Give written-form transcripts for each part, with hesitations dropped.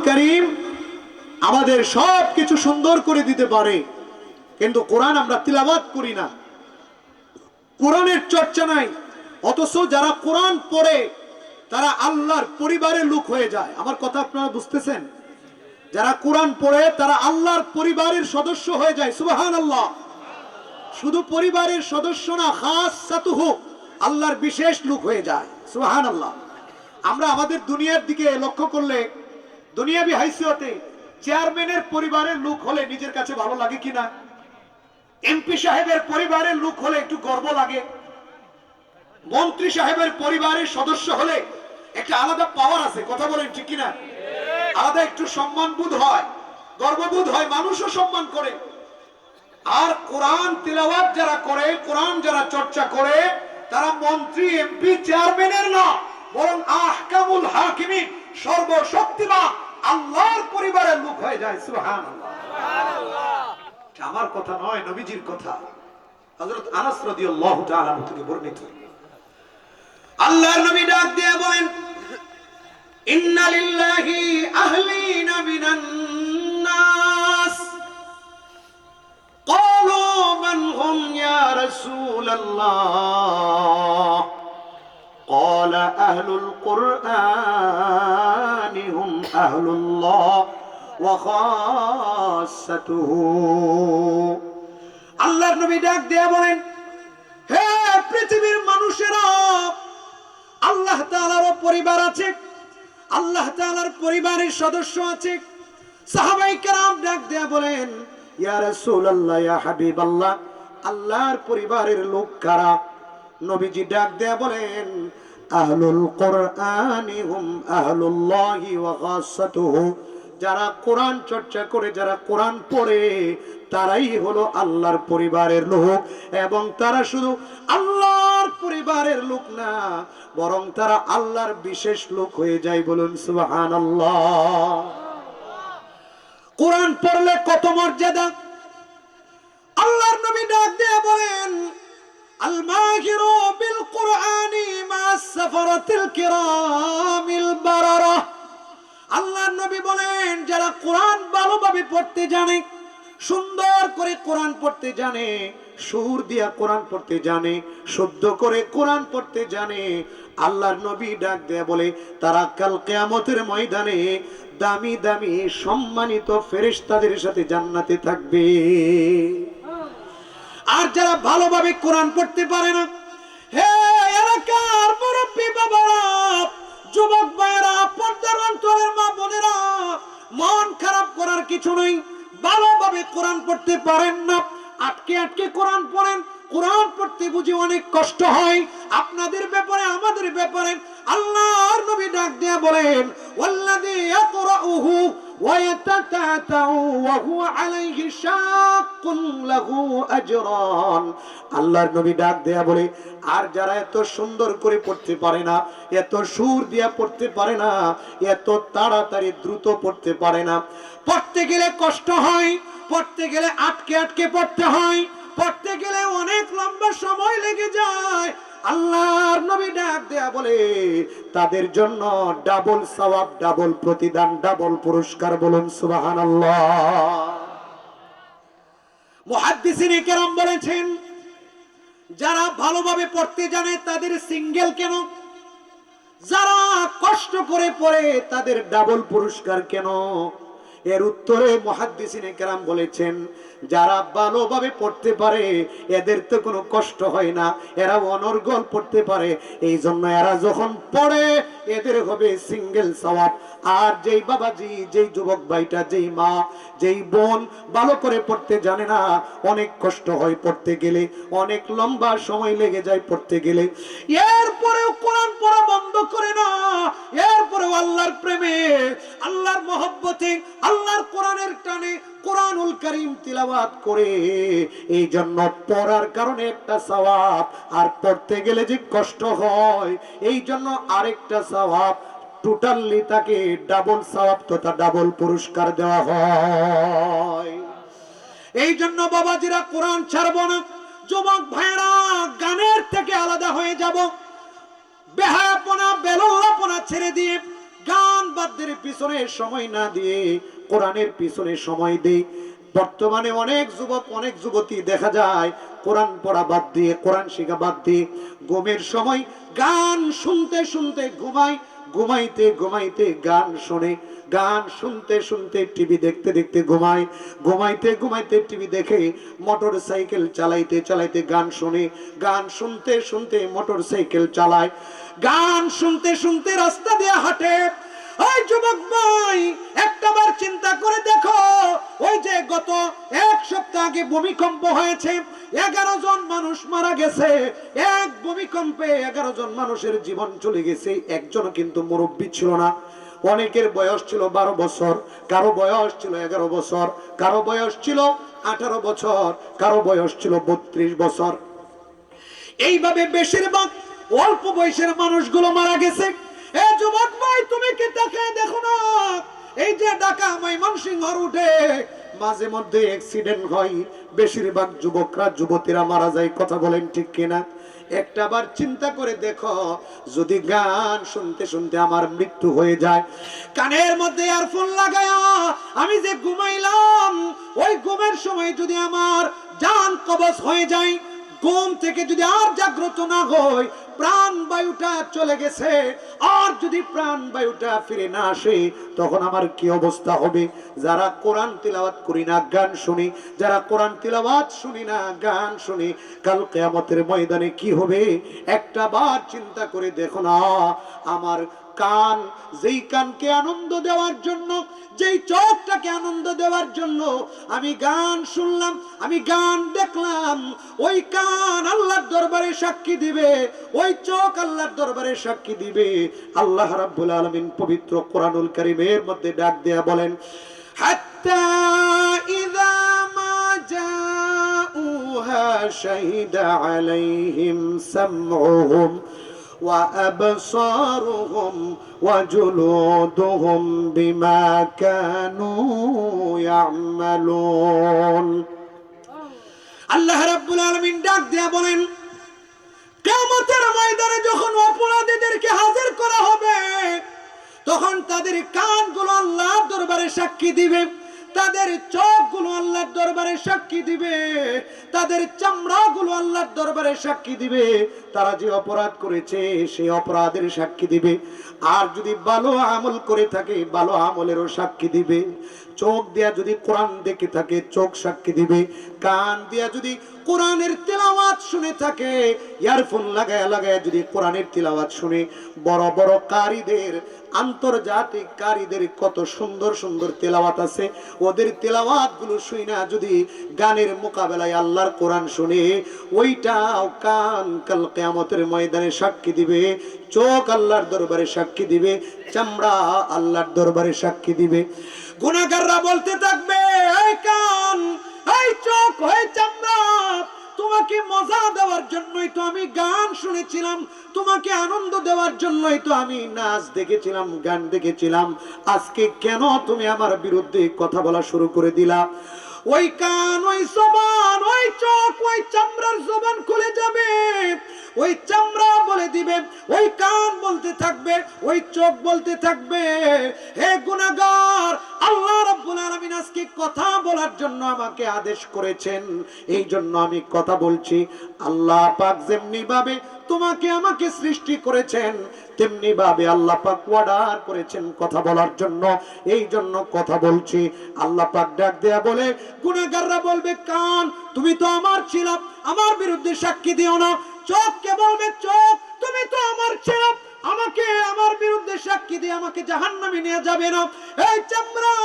কারীম আমাদের সব কিছু সুন্দর করে দিতে পারে, কিন্তু কোরআন আমরা তিলাওয়াত করি না, কোরআনের চর্চা নাই। অথচ যারা কোরআন পড়ে তারা আল্লাহর পরিবারের লোক হয়ে যায়। আমার কথা আপনারা বুঝতেছেন? যারা কোরআন পড়ে তারা আল্লাহর পরিবারের সদস্য হয়ে যায়। সুবহানাল্লাহ। শুধু পরিবারের সদস্য না, খাসসাতুহু, আল্লাহর বিশেষ লোক হয়ে যায়। সুবহানাল্লাহ। আমরা আমাদের দুনিয়ার দিকে লক্ষ্য করলে দুনিয়াবি হাইসিয়তে চেয়ারম্যানের পরিবারের লোক হলে নিজের কাছে ভালো লাগে কিনা? এমপি সাহেবের পরিবারের লোক হলে একটু গর্ব লাগে। মন্ত্রী সাহেবের পরিবারের সদস্য হলে একটা আলাদা পাওয়ার আছে, কথা বলেন ঠিক কিনা? আলাদা একটু সম্মান বোধ হয়, গর্ববোধ হয়, মানুষও সম্মান করে। আর কোরআন তিলাওয়াত যারা করে, কোরআন যারা চর্চা করে, তারা মন্ত্রী এমপি চেয়ারম্যানের না, বরং আহকামুল হাকিমিন, সর্বশক্তিমান আল্লাহর পরিবারের লোক হয়ে যায়। সুবহানাল্লাহ। আমার কথা নয়, নবীজির কথা। হযরত আনাস রাদিয়াল্লাহু তাআলা থেকে বর্ণিত। আল্লাহর নবী ডাক দিয়ে বলেন, ইন্না লিল্লাহি আহলিনা মিনান নাস। ক্বালু মান হুম ইয়া রাসূলাল্লাহ? ক্বালা আহলুল কুরআনি হুম আহলুল্লাহ ওয়া খাসসাতুহু। আল্লাহর নবী ডাক দিয়ে বলেন, হে পৃথিবীর মানুষেরা, আল্লাহ তাআলার পরিবার আছে, আল্লাহ তাআলার পরিবারের সদস্য আছে। সাহাবায়ে কেরাম ডাক দিয়ে বলেন, ইয়া রাসূলুল্লাহ, ইয়া হাবিবাল্লাহ, আল্লাহর পরিবারের লোক কারা? নবীজি ডাক দিয়ে বলেন, আহলুল কুরআনি হুম আহলুল্লাহি ওয়া খাসসাতুহু। যারা কোরআন চর্চা করে, যারা কোরআন পড়ে, তারাই হলো আল্লাহর পরিবারের লোক। এবং তারা শুধু আল্লাহর পরিবারের লোক না, বরং তারা আল্লাহর বিশেষ লোক হয়ে যায়। বলুন সুবহানাল্লাহ। কোরআন পড়লে কত মর্যাদা! আল্লাহর নবী ডাক দিয়ে বলেন, আল মাহিরু বিল কুরআনি মা'আস সাফারাতিল কিরামিল বারারা। আল্লাহর নবী বলেন, যারা কোরআন ভালোভাবে পড়তে জানে, সুন্দর করে কোরআন পড়তে জানে, সুর দিয়া কোরআন পড়তে জানে, শুদ্ধ করে কোরআন পড়তে জানে, আল্লাহর নবী ডাক দেয়া বলে, তারা কাল কিয়ামতের ময়দানে দামি দামি সম্মানিত ফেরেশতাদের সাথে জান্নাতে থাকবে। আর যারা ভালোভাবে কোরআন পড়তে পারে না, হে এলাকার মুরব্বী বাবারা, যুবক ভাইয়েরা, পর্দার অন্তরের মা বোনেরা, মন খারাপ করার কিছু নেই। ভালোভাবে কোরআন পড়তে পারেন না, আটকে আটকে কোরআন পড়েন, কোরআন পড়তে বুঝি অনেক কষ্ট হয়। আপনাদের ব্যাপারে, আমাদের ব্যাপারে আল্লাহর নবী ডাক দিয়ে বলেন, ওয়াল্লাযী ইয়াকরাউহু ওয়া ইয়াতাতাউ ওয়া হুয়া আলাইহি শাক্কুন লাহু আজরান। আল্লাহর নবী ডাক দেয়া বলে, আর যারা এত সুন্দর করে পড়তে পারে না, এত সুর দিয়া পড়তে পারে না, এত তাড়াতাড়ি দ্রুত পড়তে পারে না, পড়তে গেলে কষ্ট হয়, পড়তে গেলে আটকে আটকে পড়তে হয়, পড়তে গেলে অনেক লম্বা সময় লেগে যায়, আল্লাহর নবী ডাক দেয়া বলে, তাদের জন্য ডাবল সওয়াব, ডাবল প্রতিদান, ডাবল পুরস্কার। বলুন সুবহানাল্লাহ। মুহাদ্দিসিনে কেরাম বলেছেন, যারা ভালোভাবে পড়তে জানে তাদের সিঙ্গেল কেন? যারা কষ্ট করে পড়ে তাদের ডাবল পুরস্কার কেন? এর উত্তরে মুহাদ্দিসিনে কেরাম বলেছেন, যারা ভালোভাবে পড়তে পারে এদের তো কোনো কষ্ট হয় না, এরা অনর্গল পড়তে পারে, এই জন্য এরা যখন পড়ে এদের হবে সিঙ্গেল সওয়াব। আর যেই বাবাজি, যেই যুবক ভাইটা, যেই মা, যেই বোন ভালো করে পড়তে জানে না, অনেক কষ্ট হয় পড়তে গেলে, অনেক লম্বা সময় লেগে যায় পড়তে গেলে, এরপরেও কোরআন পড়া বন্ধ করে না, এরপরেও আল্লাহর প্রেমে, আল্লাহর মহব্বতে, আল্লাহর কোরআনের টানে কোরআনুল কারীম তিলাওয়াত করে। এই জন্য পড়ার কারণে একটা সওয়াব, আর পড়তে গেলে যে কষ্ট হয় এই জন্য আরেকটা সওয়াব, টোটালি তাকে ডাবল সওয়াব তথা ডাবল পুরস্কার দেওয়া হয়। এই জন্য বাবাজিরা কোরআন ছাড়বো না। যুবক ভাইরা, গানের থেকে আলাদা হয়ে যাব, বেহায়াপনা বেলুল্লাপনা ছেড়ে দিয়ে গান বাদ্যের পিছনে সময় না দিয়ে কোরআনের পিছনে সময় দেই। বর্তমানে অনেক যুবক অনেক যুবতী দেখা যায় কোরআন পড়া বাদ দিয়ে, কোরআন শেখা বাদ দিয়ে ঘুমের সময় গান শুনতে শুনতে ঘুমায়, ঘুমাইতে ঘুমাইতে গান শোনে, গান শুনতে শুনতে টিভি দেখতে দেখতে ঘুমায়, ঘুমাইতে ঘুমাইতে টিভি দেখে, মোটর সাইকেল চালাইতে চালাইতে গান শোনে, গান শুনতে শুনতে মোটর সাইকেল চালায়, গান শুনতে শুনতে রাস্তা দিয়ে হাঁটে। ওই যুবক ভাই একটাবার চিন্তা করে দেখো, ওই যে গত এক সপ্তাহ আগে ভূমিকম্প হয়েছে, 11 জন মানুষ মারা গেছে, এক ভূমিকম্পে 11 জন মানুষের জীবন চলে গেছে। একজন কিন্তু মুরব্বী ছিল না, অনেকের বয়স ছিল 12 বছর, কারো বয়স ছিল 11 বছর, কারো বয়স ছিল 18 বছর, কারো বয়স ছিল 32 বছর। এইভাবে বেশিরভাগ অল্প বয়সের মানুষগুলো মারা গেছে। এ যুবক ভাই তুমি কি তাকায় দেখো না, এই যে ঢাকা ময়মনসিংহ রুটে মাঝে মধ্যে অ্যাক্সিডেন্ট হয়, বেশিরভাগ যুবকরা যুবতীরা মারা যায়। কথা বলেন ঠিক কিনা? একটাবার চিন্তা করে দেখো, যদি গান শুনতে শুনতে আমার মৃত্যু হয়ে যায়, কানের মধ্যে ইয়ারফোন লাগায়া আমি যে ঘুমাইলাম, ওই ঘুমের সময় যদি আমার জান কবজ হয়ে যায়, ঘুম থেকে যদি আর জাগ্রত না হই, প্রাণ বায়ুটা চলে গেছে, আর যদি প্রাণ বায়ুটা ফিরে না আসে, তখন আমার কি অবস্থা হবে? যারা কোরআন তিলাওয়াত করি না গান শুনি, যারা কোরআন তিলাওয়াত শুনি না গান শুনি, কাল কিয়ামতের ময়দানে কি হবে? একটা বার চিন্তা করে দেখো না। আমার কান, যেই কানকে আনন্দ দেওয়ার জন্য, যেই চোখটাকে আনন্দ দেওয়ার জন্য আমি গান শুনলাম, আমি গান দেখলাম, ওই কান আল্লাহর দরবারে সাক্ষী দিবে, ওই চোখ আল্লাহর দরবারে সাক্ষী দিবে। আল্লাহ রাব্বুল আলামিন পবিত্র কোরআনুল কারীমের মধ্যে ডাক দেয়া বলেন, হাত্তা ইযা মা জাউহা শাহিদা আলাইহিম সামউহুম وأبصارهم وجلودهم بما كانوا يعملون। আল্লাহ রাব্বুল আলামিন ডাক দিয়া বলেন, কিয়ামতের ময়দানে যখন অপরাধীদেরকে হাজির করা হবে, তখন তাদের কানগুলো আল্লাহর দরবারে সাক্ষী দিবে, তাদের চোখগুলো আল্লাহর দরবারে সাক্ষী দিবে, তাদের চামড়াগুলো আল্লাহর দরবারে সাক্ষী দিবে, তারা যে অপরাধ করেছে সেই অপরাধের সাক্ষী দিবে। আর যদি ভালো আমল করে থাকে ভালো আমলেরও সাক্ষী দিবে। চোখ দিয়া যদি কোরআন দেখে থাকে চোখ সাক্ষী দিবে, কান দিয়া যদি কোরআনের তেলাওয়াত শুনে থাকে, ইয়ারফোন লাগায় লাগায় যদি কোরআনের তেলাওয়াত শুনে, বড় বড় কারীদের, আন্তর্জাতিক কারীদের কত সুন্দর সুন্দর তেলাওয়াত আছে, ওদের তেলাওয়াত গুলো শুইনা যদি গানের মোকাবেলায় আল্লাহর কোরআন শুনে, ওইটাও কান কাল কিয়ামতের ময়দানে সাক্ষী দিবে, চোখ আল্লাহর দরবারে সাক্ষী দিবে, চামড়া আল্লাহর দরবারে সাক্ষী দিবে। গুনাহগাররা বলতে থাকবে, এই কান, এই চোখ, এই চামড়া, তোমাকে মজা দেওয়ার জন্যই তো আমি গান শুনেছিলাম, তোমাকে আনন্দ দেওয়ার জন্যই তো আমি নাচ দেখেছিলাম, গান দেখেছিলাম, আজকে কেন তুমি আমার বিরুদ্ধে কথা বলা শুরু করে দিলা? ওই কান, ওই জবান, ওই চোখ, ওই চামড়ার জবান খুলে যাবে, ওই চামড়া বলে দিবে, ওই কান বলতে থাকবে, ওই চোখ বলতে থাকবে, হে গুনাহগার, আল্লাহ রাব্বুল আলামিন আজকে কথা বলার জন্য আমাকে আদেশ করেছেন, এই জন্য আমি কথা বলছি। আল্লাহ পাক যেমনি ভাবে তোমাকে আমাকে সৃষ্টি করেছেন, তেমনি ভাবে আল্লাহ পাক অর্ডার করেছেন কথা বলার জন্য, এই জন্য কথা বলছি। আল্লাহ পাক ডাক দেয়া বলে, গুনাহগাররা বলবে, কান তুমি তো আমার ছিলা, আমার বিরুদ্ধে সাক্ষী দিও না। চোখকে বলবে, চোখ তুমি তো আমার ছিলা, আমাকে আমার বিরুদ্ধে সাক্ষী দিয়ে আমাকে জাহান্নামে নিয়ে যাবে না। এই চামড়া,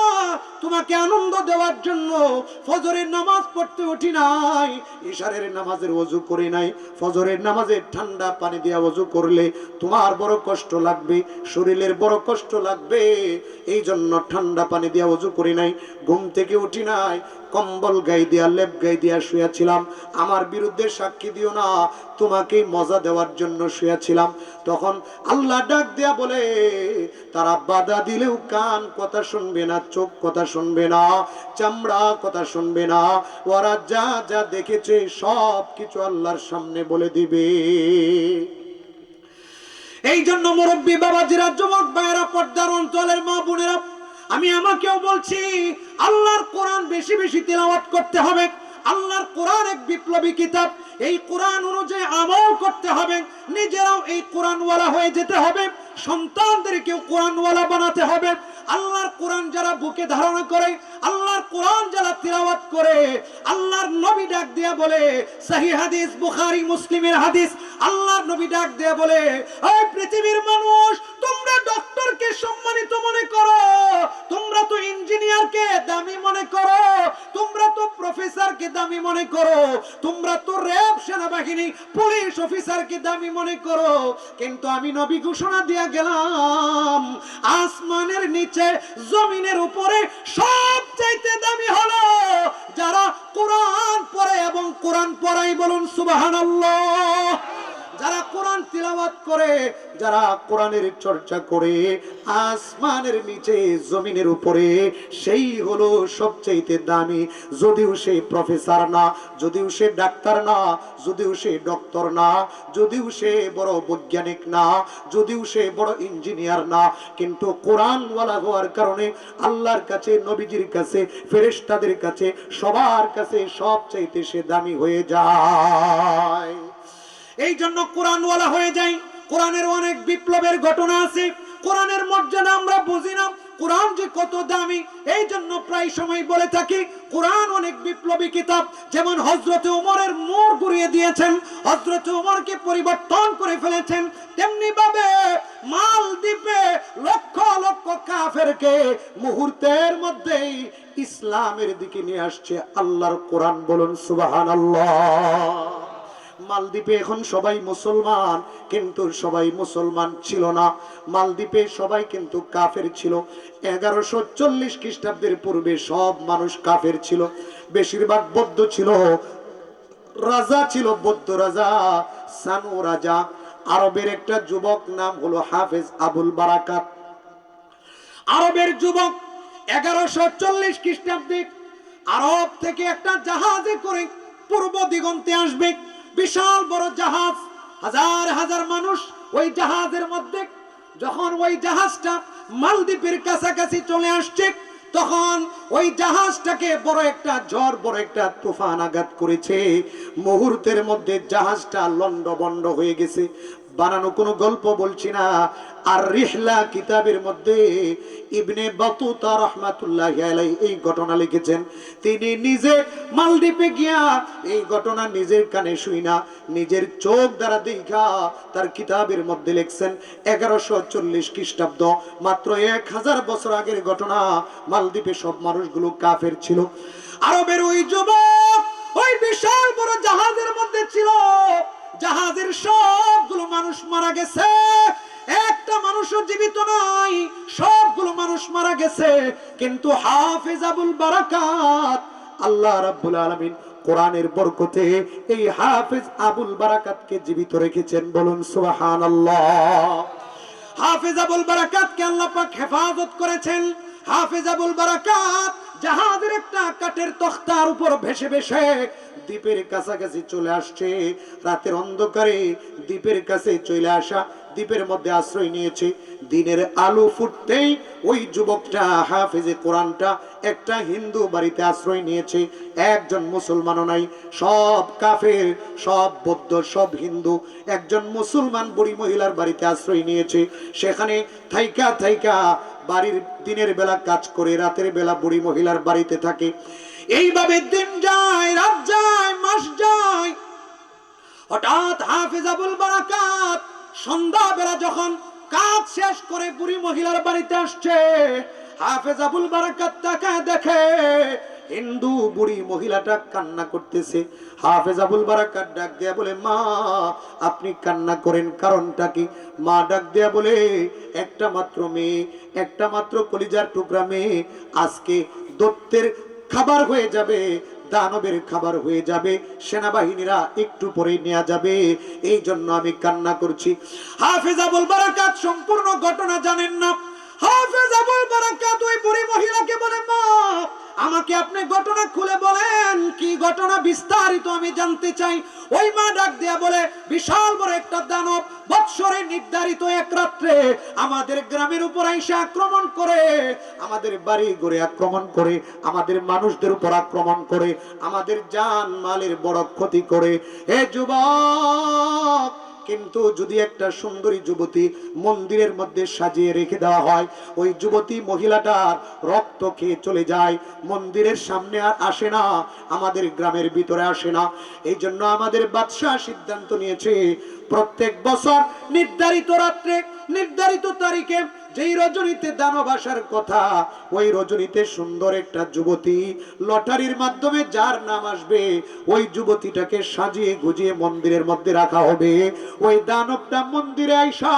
তোমাকে আনন্দ দেওয়ার জন্য ফজরের নামাজ পড়তে উঠি নাই, ইশারের নামাজের ওযু করি নাই, ফজরের নামাজের ঠান্ডা পানি দিয়ে ওযু করলে তোমার বড় কষ্ট লাগবে, শরীরের বড় কষ্ট লাগবে, এই জন্য ঠান্ডা পানি দিয়ে ওযু করি নাই, ঘুম থেকে উঠি নাই, কম্বল গায়ে দিয়া লেপ গায়ে দিয়া শুয়েছিলাম, আমার বিরুদ্ধে সাক্ষী দিও না, তোমাকে মজা দেওয়ার জন্য শুয়েছিলাম। তখন আল্লাহ ডাক দেয়া বলে, তারা বাধা দিলেও কান কথা শুনবে না, চোখ কথা শুনবে না, চামড়া কথা শুনবে না, ওরা যা যা দেখেছে সব কিছু আল্লাহর সামনে বলে দিবে। এই জন্য মুরব্বী বাবাজিরা, যুবক ভাইয়েরা, পর্দার অঞ্চলের মা বোনেরা, আমি আমাকেও বলছি, আল্লাহর কোরআন বেশি বেশি তিলাওয়াত করতে হবে। আল্লাহর কোরআন এক বিপ্লবী কিতাব, এই কোরআন অনুযায়ী আমল করতে হবে। নিজেরাও এই কোরআনওয়ালা হয়ে যেতে হবে, সন্তানদেরকেও কোরআনওয়ালা বানাতে হবে। আল্লাহর কোরআন যারা বুকে ধারণা করে, আল্লাহর কোরআন যারা তিলাওয়াত করে, আল্লাহর নবী ডাক দিয়া বলে, সহিহ হাদিস, বুখারী মুসলিমের হাদিস, আল্লাহর নবী ডাক দিয়া বলে, এই পৃথিবীর মানুষ, তোমরা ডক্টরকে সম্মানিত মনে করো, তোমরা তো ইঞ্জিনিয়ারকে দামি মনে করো, তোমরা তো প্রফেসরকে দামি মনে করো, তোমরা তো র্যাব সেনাবাহিনী পুলিশ অফিসারকে দামি মনে করো, কিন্তু আমি নবী ঘোষণা দিয়া গেলাম, আসমানের নিচে জমিনের উপরে সবচাইতে দামি হলো যারা কোরআন পড়ে এবং কোরআন পড়াই। বলুন সুবহানাল্লাহ। যারা কোরআন তিলাওয়াত করে, যারা কোরআনের চর্চা করে, আসমানের নিচে জমিনের উপরে, সেই হলো সবচেয়ে দামি। যদিও সে প্রফেসর না, যদিও সে ডাক্তার না, যদিও সে ডক্টর না, যদিও সে বড় বৈজ্ঞানিক না, যদিও সে বড় ইঞ্জিনিয়ার না, কিন্তু কোরআনওয়ালা হওয়ার কারণে আল্লাহর কাছে, নবীজির কাছে, ফেরেশতাদের কাছে, সবার কাছে সবচেয়ে সে দামি হয়ে যায়। এই জন্য কোরআনওয়ালা হয়ে যাই। কোরআনের অনেক বিপ্লবের ঘটনা আছে, কোরআনের মর্যাদা আমরা বুঝি না, কোরআন যে কত দামি। এই জন্য প্রায় সময় বলে থাকি, কোরআন অনেক বিপ্লবী কিতাব। যেমন হযরতে ওমরের মোড় ঘুরিয়ে দিয়েছেন, হযরতে ওমরকে পরিবর্তন করে ফেলেছেন, তেমনি ভাবে মালদ্বীপে লক্ষ লক্ষ কাফেরকে মুহূর্তের মধ্যেই ইসলামের দিকে নিয়ে আসছে আল্লাহর কোরআন। বলুন সুবহানাল্লাহ। মালদ্বীপে এখন সবাই মুসলমান, কিন্তু সবাই মুসলমান ছিল না। মালদ্বীপে সবাই কিন্তু কাফের ছিল। 1140 খ্রিস্টাব্দের পূর্বে সব মানুষ কাফের ছিল, বেশিরভাগ বৌদ্ধ ছিল। রাজা ছিল বৌদ্ধ রাজা, সানু রাজা। আরবের একটা যুবক, নাম হলো হাফেজ আবুল বারাকাত। আরবের যুবক 1140 খ্রিস্টাব্দে আরব থেকে একটা জাহাজে করে পূর্ব দিগন্তে আসবে। বিশাল বড় জাহাজ, হাজার হাজার মানুষ ওই জাহাজের মধ্যে। যখন ওই জাহাজটা মালদ্বীপের কাছাকাছি চলে আসছে, তখন ওই জাহাজটাকে বড় একটা ঝড়, বড় একটা তুফান আঘাত করেছে। মুহূর্তের মধ্যে জাহাজটা লন্ডভন্ড হয়ে গেছে। বানানো কোনো গল্প বলছি না। আর রিহলা কিতাবের মধ্যে ইবনে বাতুতা রাহমাতুল্লাহি আলাইহি এই ঘটনা লিখেছেন। তিনি নিজে মালদ্বীপে গিয়া এই ঘটনা নিজের কানে শুইনা, নিজের চোখ দ্বারা দেখা তার কিতাবের মধ্যে লিখছেন। 1140 খ্রিস্টাব্দ, মাত্র 1000 বছর আগের ঘটনা। মালদ্বীপে সব মানুষগুলো কাফের ছিল। আরবের ওই যুবক ওই বিশাল বড় জাহাজের মধ্যে ছিল। জাহাজের সবগুলো মানুষ মারা গেছে, একটা মানুষও জীবিত নাই, সবগুলো মানুষ মারা গেছে। কিন্তু হাফেজ আবুল বারাকাত, আল্লাহ রাব্বুল আলামিন কোরআনের বরকতে এই হাফেজ আবুল বারাকাতকে জীবিত রেখেছেন। বলুন সুবহানাল্লাহ। হাফেজ আবুল বারাকাতকে আল্লাহ পাক হেফাজত করেছেন। হাফেজ আবুল বারাকাত জাহাজের একটা কাঠের তক্তার উপর ভেসে ভেসে দ্বীপের কাছাকাছি চলে আসছে। রাতের অন্ধকারে দ্বীপের কাছে চলে আসা, দ্বীপের মধ্যে আশ্রয় নিয়েছে। দিনের আলো ফুটতেই ওই যুবকটা, হাফেজে কোরআনটা, একটা হিন্দু বাড়িতে আশ্রয় নিয়েছে। একজন মুসলমানও নাই, সব কাফের, সব বৌদ্ধ, সব হিন্দু। একজন মুসলমান বুড়ি মহিলার বাড়িতে আশ্রয় নিয়েছে। সেখানে থাইকা থাইকা বাড়ির দিনের বেলা কাজ করে, রাতের বেলা বুড়ি মহিলার বাড়িতে থাকে। এইভাবে দিন যায়, রাত যায়, মাস যায়। হঠাৎ হাফেজ আবুল বারাকাত সন্ধ্যা বেলা যখন কাজ শেষ করে বুড়ি মহিলার বাড়িতে আসছে, হাফেজ আবুল বারাকাত তাকায় দেখে হিন্দু বুড়ি মহিলাটা কান্না করতেছে। হাফেজ আবুল বারাকাত ডাক দেয়া বলে, মা আপনি কান্না করেন, কারণটা কি? মা ডাক দেয়া বলে, একটা মাত্র মেয়ে, একটা মাত্র কলিজার টুকরা মেয়ে আজকে দৈত্যের খাবার হয়ে যাবে, দানবের খাবার হয়ে যাবে, সেনাবাহিনীরা একটু পরেই নেওয়া যাবে, এই জন্য আমি কান্না করছি। হাফেজ আবুল বারাকাত সম্পূর্ণ ঘটনা জানেন না। হাফেজ আবুল বারাকাত ওই বুড়ি মহিলাকে বলে, মা আমাকে আপনি ঘটনা খুলে বলেন, কি ঘটনা বিস্তারিত আমি জানতে চাই। ওই মা ডাক দেয়া বলে, বিশাল বড় একটা দানব বৎসরে নির্ধারিত এক রাত্রে আমাদের গ্রামের উপর এসে আক্রমণ করে, আমাদের বাড়ি ঘরে আক্রমণ করে, আমাদের মানুষদের উপর আক্রমণ করে, আমাদের জান মালের বড় ক্ষতি করে। এ যুবক, কিন্তু যদি একটা সুন্দরী যুবতী মন্দিরের মধ্যে সাজিয়ে রেখে দেওয়া হয়, ওই যুবতী মহিলাটার রক্ত খেয়ে চলে যায়, মন্দিরের সামনে আর আসে না, আমাদের গ্রামের ভিতরে আসে না। এই জন্য আমাদের বাদশাহ সিদ্ধান্ত নিয়েছে, প্রত্যেক বছর নির্ধারিত রাত্রে নির্ধারিত তারিখে যেই রজনীতে দানব আসার কথা, ওই রজনীতে সুন্দর একটা যুবতী লটারির মাধ্যমে যার নাম আসবে, ওই যুবতীটাকে সাজিয়ে গুজিয়ে মন্দিরের মধ্যে রাখা হবে। ওই দানবটা মন্দিরে আইসা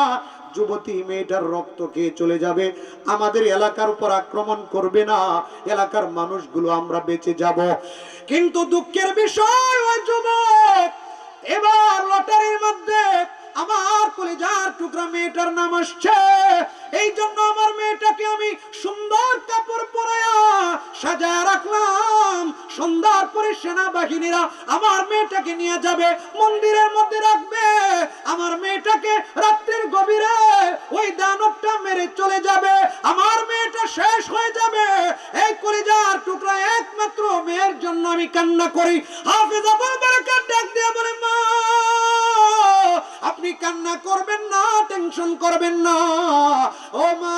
যুবতী মেয়েটার রক্ত খেয়ে চলে যাবে, আমাদের এলাকার উপর আক্রমণ করবে না, এলাকার মানুষগুলো আমরা বেঁচে যাব। কিন্তু দুঃখের বিষয়, ওই যুবক এবার লটারির মধ্যে আমার কলিজার টুকরা মেয়েটার নাম আসছে। এই জন্য আমার মেয়েটাকে আমি সুন্দর কাপড় পরায়া সাজায় রাখলাম। সন্ধ্যার পরে সেনাবাহিনীরা আমার মেয়েটাকে নিয়ে যাবে, মন্দিরের মধ্যে রাখবে। আমার মেয়েটাকে রাত্রির গভীরে ওই দানবটা মেরে চলে যাবে, আমার মেয়েটা শেষ হয়ে যাবে। এই কলিজার টুকরা একমাত্র মেয়ের জন্য আমি কান্না করি। হাফেজ আবুল বারাকাত ডাক দিয়ে বলে, মা আপনি কান্না করবেন না, টেনশন করবেন না। ও মা,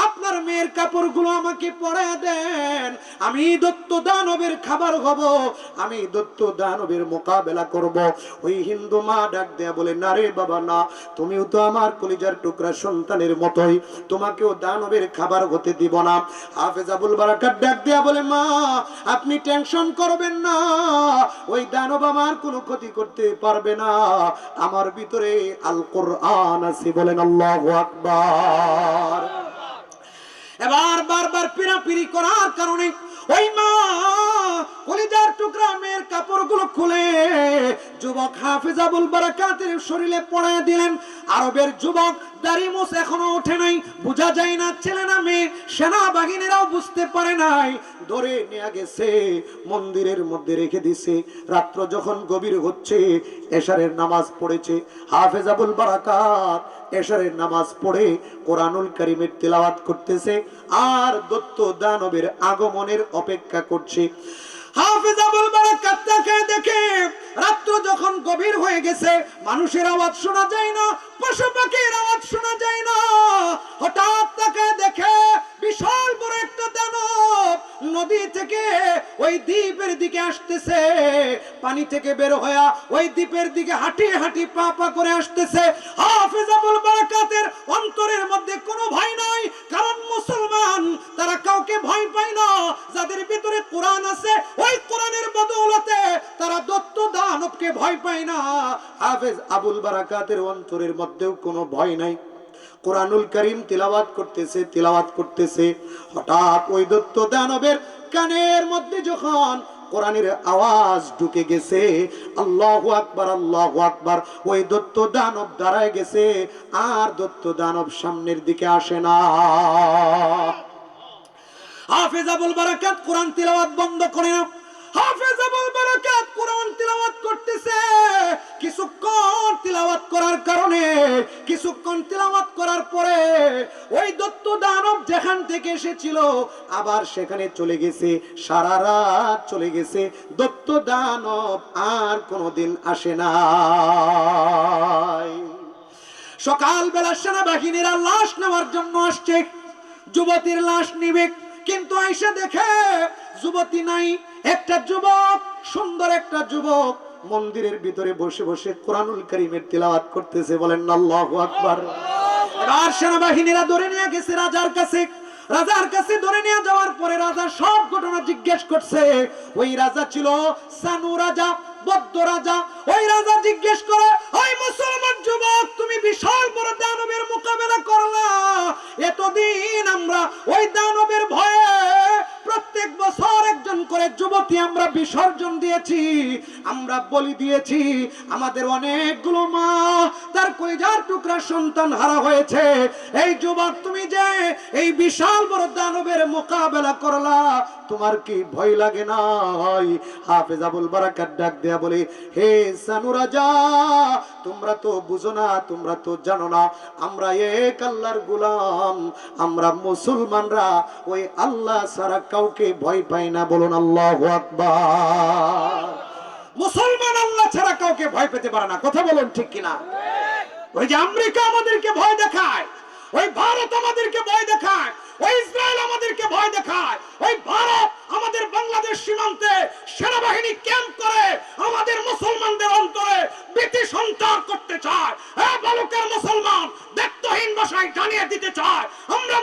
আপনার মেয়ের কাপড়গুলো আমাকে পরায় দেন, আমি দত্ত দানবের খাবার হব, আমি দত্ত দানবের মোকাবেলা করব। ওই হিন্দু মা ডাক দেয়া বলে, না রে বাবা না, তুমিও তো আমার কলিজার টুকরা সন্তানের মতোই, তোমাকেও দানবের খাবার হতে দিব না। হাফেজ আবুল বারাকাত ডাক দেয়া বলে, মা আপনি টেনশন করবেন না, ওই দানব আমার কোনো ক্ষতি করতে পারবে না, আমার ভিতরে আল কোরআন আছে, বলেন আল্লাহু আকবার। এবার বারবার পিরাপিরি করার কারণে ওই মা কলিজার টুকরা মেয়ের কাপড়গুলো খুলে যুবক হাফেজ আবুল বারাকাতের শরীরে পরায় দিলেন। আরবের যুবক, দাড়ি মুছ এখনো ওঠে নাই, বোঝা যায় না ছেলে না মেয়ে, সেনাবাহিনীরাও বুঝতে পারে নাই, ধরে নিয়ে গেছে মন্দিরের মধ্যে রেখে দিছে। রাত্র যখন গভীর হচ্ছে, এশারের নামাজ পড়েছে, হাফেজ আবুল বারাকাত এশারের নামাজ পড়ে কোরআনুল কারীমের তিলাওয়াত করতেছে আর দত্ত দানবের আগমনের অপেক্ষা করছে। হাফেজ আবুল বারাকাত তাকে দেখে, রাত্র যখন গভীর হয়ে গেছে, মানুষের আওয়াজ শোনা যায় না, পশু পাখির আওয়াজ শোনা যায় না, হঠাৎ তাকে দেখে বিশাল বড় একটা দানব নদী থেকে ওই দ্বীপের দিকে আসতেছে, পানি থেকে বের হয়ে ওই দ্বীপের দিকে হাঁটি হাঁটি পা পা করে আসতেছে। হাফেজ আবুল বারাকাতের অন্তরের মধ্যে কোনো ভয় নাই, কারণ মুসলমান তারা কাউকে ভয় পায় না, যাদের ভিতরে কোরআন আছে ওই কোরআনের বদৌলতে তারা দত্ত দানবকে ভয় পায় না। হাফেজ আবুল বারাকাতের অন্তরের মধ্যেও কোনো ভয় নাই, কোরআনুল কারীম তিলাওয়াত করতেছে তিলাওয়াত করতেছে। হঠাৎ ওই দত্ত দানবের কানের মধ্যে যখন কোরআনের আওয়াজ ঢুকে গেছে, আল্লাহু আকবার আল্লাহু আকবার, ওই দত্ত দানব দাঁড়ায় গেছে, আর দত্ত দানব সামনের দিকে আসে না। হাফেজ আবুল বারাকাত কোরআন তিলাওয়াত বন্ধ করে না, হাফেজ আবুল বারাকাত কোরআন তিলাওয়াত করতেছে। কিছুক্ষণ তিলাওয়াত করার কারণে, কিছুক্ষণ তিলাওয়াত করার পরে ওই দত্ত দানব যেখান থেকে এসেছিল আবার সেখানে চলে গেছে, সারা রাত চলে গেছে। দত্ত দানব আর কোনোদিন আসে না। সকালবেলা সেনাবাহিনীরা লাশ নেওয়ার জন্য আসছে, যুবতীর লাশ নিবে, কিন্তু আইসা দেখে যুবতী নাই। একটা যুবক, সুন্দর একটা যুবক মন্দিরের ভিতরে বসে বসে কোরআনুল কারীমের তিলাওয়াত করতেছে, বলেন আল্লাহু আকবার। এবার সেনাবাহিনীরা ধরে নিয়ে গেছে রাজার কাছে। রাজার কাছে ধরে নিয়ে যাওয়ার পরে রাজা সব ঘটনা জিজ্ঞেস করছে। ওই রাজা ছিল সানু রাজা, বদ্ধ রাজা। ওই রাজা জিজ্ঞেস করে, ওই মুসলমান যুবক, তুমি বিশাল বড় দানবের মোকাবেলা করলা, এতদিন আমরা ওই দানবের ভয়ে প্রত্যেক বছর একজন করে যুবতী আমরা বিসর্জন দিয়েছি, আমরা বলি দিয়েছি, আমাদের অনেকগুলো মা তার কলিজার টুকরা সন্তান হারা হয়েছে। এই যুবক, তুমি যে এই বিশাল বড় দানবের মোকাবেলা করলা, তোমার কি ভয় লাগে না? হাফেজ আবুল বারাকাত ডাক দেয়া বলে, হে সানুরাজা, তোমরা তো বুঝো না, তোমরা তো জানো না, আমরা এক আল্লাহর গোলাম, আমরা মুসলমানরা ওই আল্লাহ ছাড়া কাউকে ভয় পাই না। বলুন আল্লাহু আকবার। মুসলমান আল্লাহ ছাড়া কাউকে ভয় পেতে পারে না। কথা বলুন ঠিক কিনা? ওই যে আমেরিকা আমাদেরকে ভয় দেখায়, ওই ভারত আমাদেরকে ভয় দেখায়, ওই ইসরায়েল আমাদেরকে ভয় দেখায়, ওই ভারত আমাদের বাংলাদেশ সীমান্তে সেনাবাহিনী ক্যাম্প করে আমাদের মুসলমানদের অন্তরে ভীতি সঞ্চার করতে চায়। বালকের মুসলমান দায়িত্বহীন ভাষায় জানিয়ে দিতে চায়, আমরা